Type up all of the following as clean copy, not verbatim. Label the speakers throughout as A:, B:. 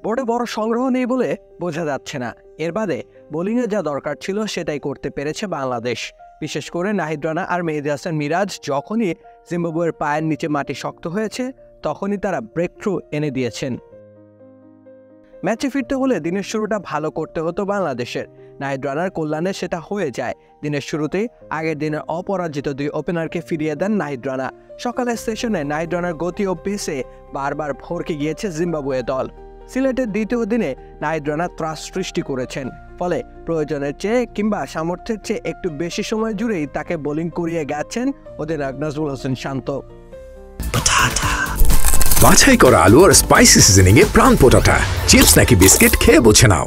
A: বোর্ডে বড় সংগ্রহ নেই বলে বোঝা যাচ্ছে না। এর বাদে বোলিংয়ে যা দরকার ছিল সেটাই করতে পেরেছে বাংলাদেশ। বিশেষ করে নাহিদ রানা আর মেহেদী হাসান মিরাজ যখনই জিম্বাবুয়ের পায়ের নিচে মাটি শক্ত হয়েছে তখনই তারা ব্রেক থ্রু এনে দিয়েছেন। ম্যাচে ফিরতে হলে দিনের শুরুটা ভালো করতে হতো বাংলাদেশের। নাহিদ রানার কল্যাণে সেটা হয়ে যায়। দিনের শুরুতেই আগের দিনের অপরাজিত দুই ওপেনারকে ফিরিয়ে দেন নাহিদ রানা। সকালের সেশনে নাহিদ রানার গতি ও পেসে বারবার ভরকে গিয়েছে জিম্বাবুয়ে দল। সিলেটের দ্বিতীয় দিনে নাহিদ রানা ত্রাস সৃষ্টি করেছেন, ফলে প্রয়োজনের চেয়ে কিংবা সামর্থ্যের চেয়ে একটু বেশি সময় জুড়েই তাকে বোলিং করিয়ে গেছেন অধিনায়ক নাজমুল হোসেন শান্ত।
B: বাছাই করা আলু আর স্পাইসি সিজনিং এ প্রাণ পোটাটা চিপস নাকি বিস্কিট খেয়ে বুঝে নাও।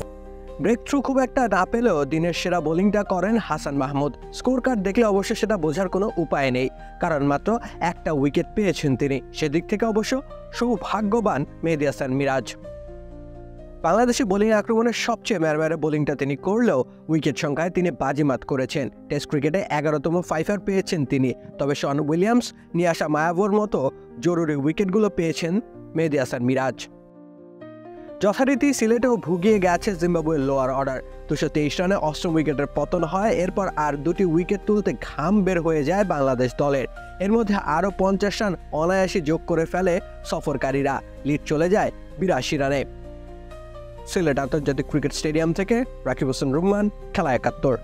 A: ব্রেক থ্রু খুব একটা না পেলেও দিনের সেরা বোলিংটা করেন হাসান মাহমুদ। স্কোর কার্ড দেখলে অবশ্য সেটা বোঝার কোনো উপায় নেই, কারণ মাত্র একটা উইকেট পেয়েছেন তিনি। সেদিক থেকে অবশ্য সৌভাগ্যবান মেহেদী হাসান মিরাজ। বাংলাদেশি বোলিং আক্রমণের সবচেয়ে ম্যারম্যারে বোলিংটা তিনি করলেও উইকেট সংখ্যায় তিনি বাজিমাত করেছেন। টেস্ট ক্রিকেটে 11তম ফাইফার পেয়েছেন তিনি। তবে শন উইলিয়ামস, নিয়াশা মায়াবোর মতো জরুরি উইকেটগুলো পেয়েছেন মেহেদী হাসান মিরাজ। যথারীতি সিলেটেও ভুগিয়ে গেছে জিম্বাবুয়ের লোয়ার অর্ডার। 223 রানে অষ্টম উইকেটের পতন হয়। এরপর আর দুটি উইকেট তুলতে ঘাম বের হয়ে যায় বাংলাদেশ দলের। এর মধ্যে আরও 50 রান অনায়াসে যোগ করে ফেলে সফরকারীরা। লিড চলে যায় 82 রানে। সিলেট আন্তর্জাতিক ক্রিকেট স্টেডিয়াম থেকে রাকিব হোসেন রুম্মান, খেলা 71।